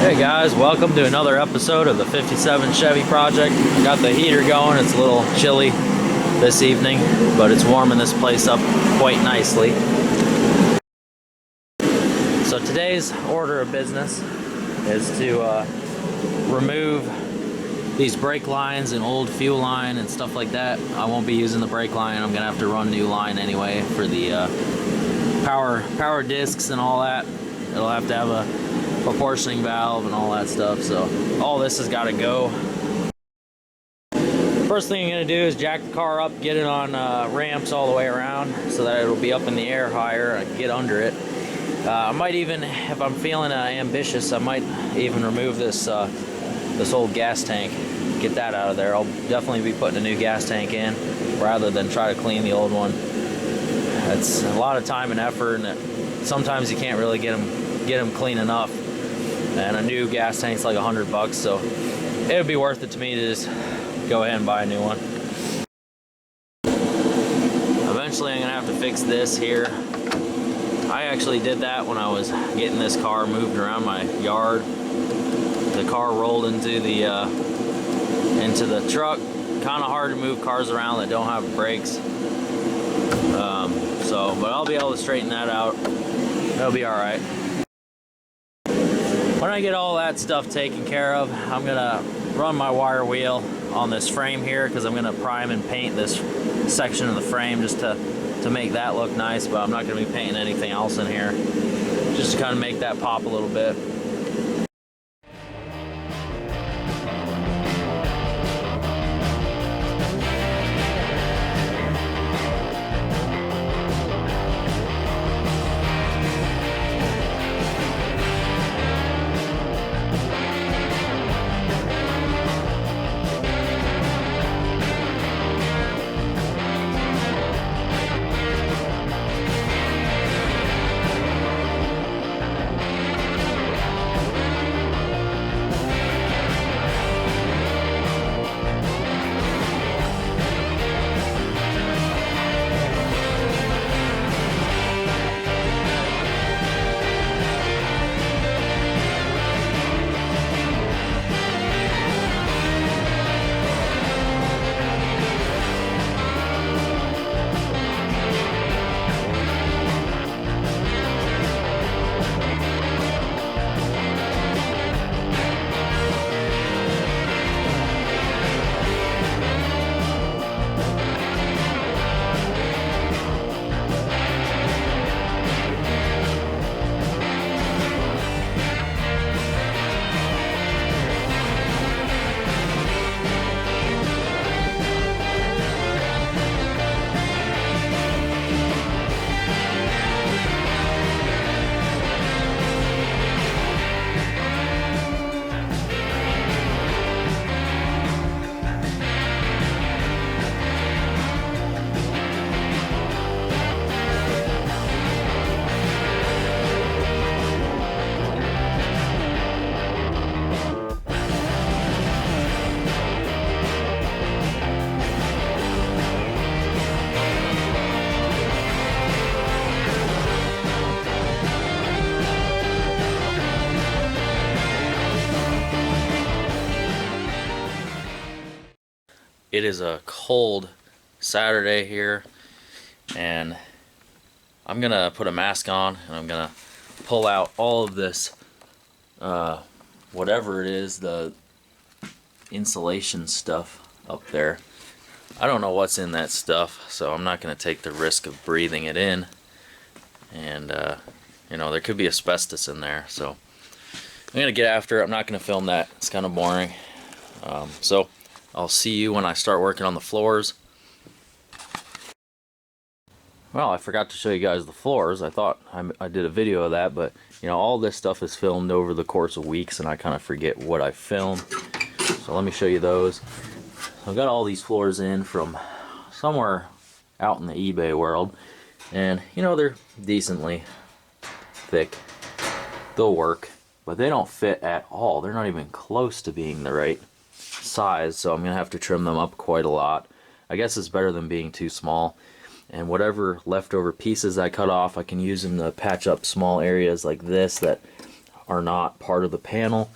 Hey guys, welcome to another episode of the 57 Chevy Project. I got the heater going. It's a little chilly this evening, but it's warming this place up quite nicely. So today's order of business is to remove these brake lines and old fuel line and stuff like that. I won't be using the brake line. I'm gonna have to run new line anyway for the power discs and all that. It'll have to have a proportioning valve and all that stuff, so all this has got to go. First thing I'm going to do is jack the car up, get it on ramps all the way around so that it'll be up in the air higher. I can get under it. I might even, if I'm feeling ambitious, I might even remove this this old gas tank, get that out of there. I'll definitely be putting a new gas tank in rather than try to clean the old one. It's a lot of time and effort, and sometimes you can't really get them clean enough. And a new gas tank's like $100, so it would be worth it to me to just go ahead and buy a new one. Eventually I'm gonna have to fix this here. I actually did that when I was getting this car moved around my yard. The car rolled into the truck. Kind of hard to move cars around that don't have brakes. But I'll be able to straighten that out. It'll be all right. When I get all that stuff taken care of, I'm gonna run my wire wheel on this frame here because I'm gonna prime and paint this section of the frame just to make that look nice, but I'm not gonna be painting anything else in here, just to kind of make that pop a little bit. It is a cold Saturday here, and I'm gonna put a mask on and I'm gonna pull out all of this whatever it is, the insulation stuff up there. I don't know what's in that stuff, so I'm not gonna take the risk of breathing it in, and you know, there could be asbestos in there, so I'm gonna get after it. I'm not gonna film that, it's kind of boring. So I'll see you when I start working on the floors. Well, I forgot to show you guys the floors. I thought I did a video of that, but you know, all this stuff is filmed over the course of weeks and I kind of forget what I filmed. So let me show you those. I've got all these floors in from somewhere out in the eBay world, and you know, they're decently thick. They'll work, but they don't fit at all. They're not even close to being the right size, so I'm gonna have to trim them up quite a lot. I guess it's better than being too small. And whatever leftover pieces I cut off, I can use them to patch up small areas like this that are not part of the panel.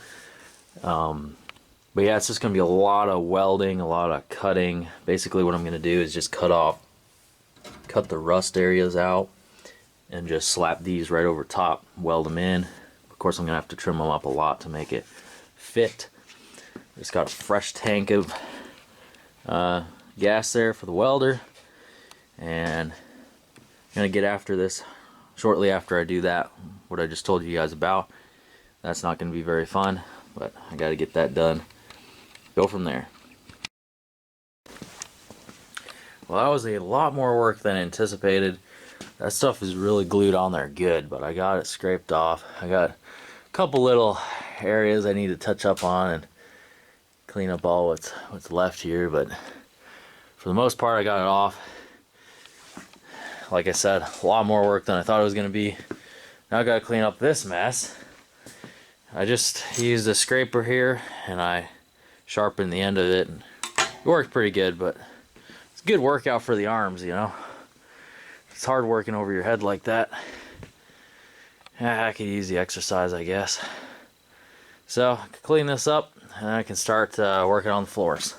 But yeah, it's just going to be a lot of welding, a lot of cutting. Basically what I'm going to do is just cut the rust areas out and just slap these right over top, weld them in. Of course I'm going to have to trim them up a lot to make it fit. Just got a fresh tank of gas there for the welder, and I'm going to get after this shortly after I do that, what I just told you guys about. That's not going to be very fun, but I got to get that done. Go from there. Well, that was a lot more work than anticipated. That stuff is really glued on there good, but I got it scraped off. I got a couple little areas I need to touch up on and clean up all what's left here, but for the most part I got it off. Like I said, a lot more work than I thought it was going to be. Now I got to clean up this mess. I just used a scraper here and I sharpened the end of it, and it worked pretty good, but it's a good workout for the arms, you know. It's hard working over your head like that. I could use the exercise, I guess. So I can clean this up and I can start working on the floors.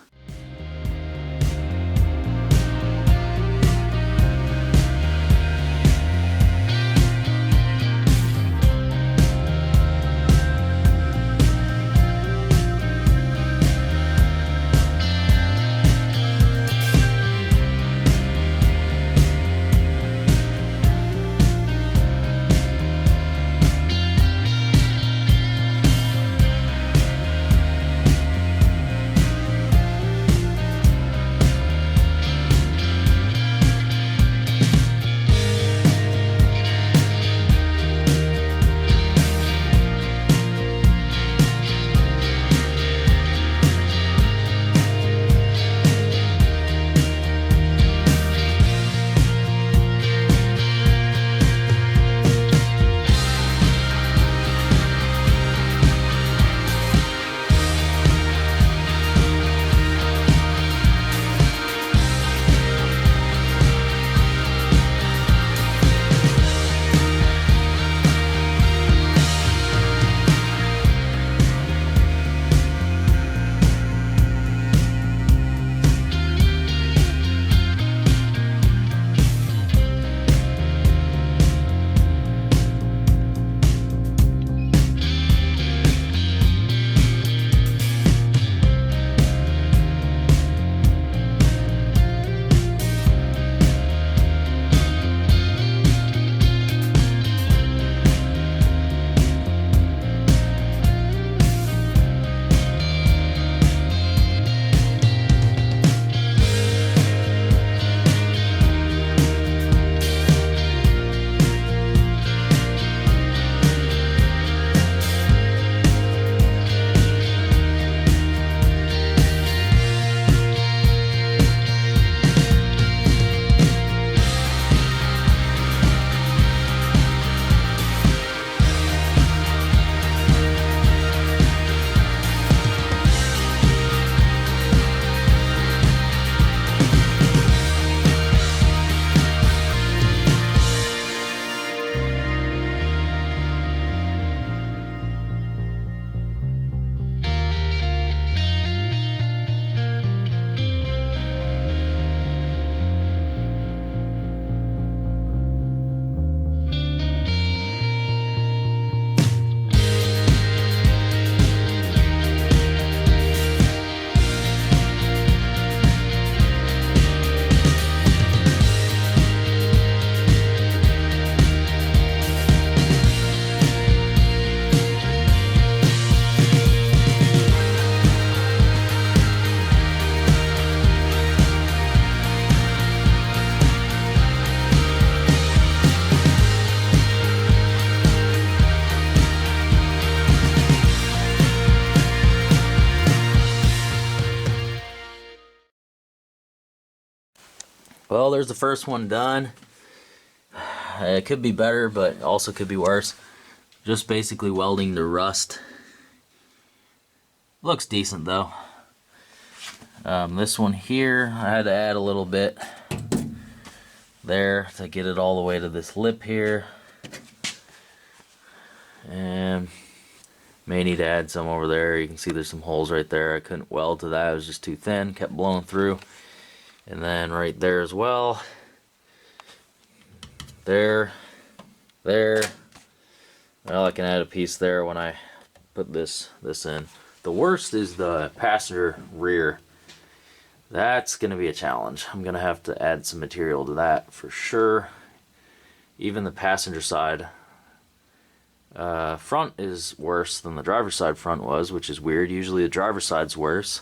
Well, there's the first one done. It could be better, but also could be worse. Just basically welding the rust. Looks decent though. This one here, I had to add a little bit there to get it all the way to this lip here. And May need to add some over there. You can see there's some holes right there. I couldn't weld to that. It was just too thin. Kept blowing through. And then right there as well. There. There. Well, I can add a piece there when I put this in. The worst is the passenger rear. That's going to be a challenge. I'm going to have to add some material to that for sure. Even the passenger side front is worse than the driver's side front was, which is weird. Usually the driver's side's worse.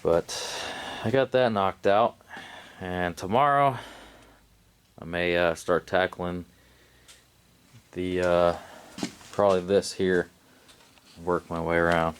But I got that knocked out. And tomorrow I may start tackling the probably this here. Work my way around.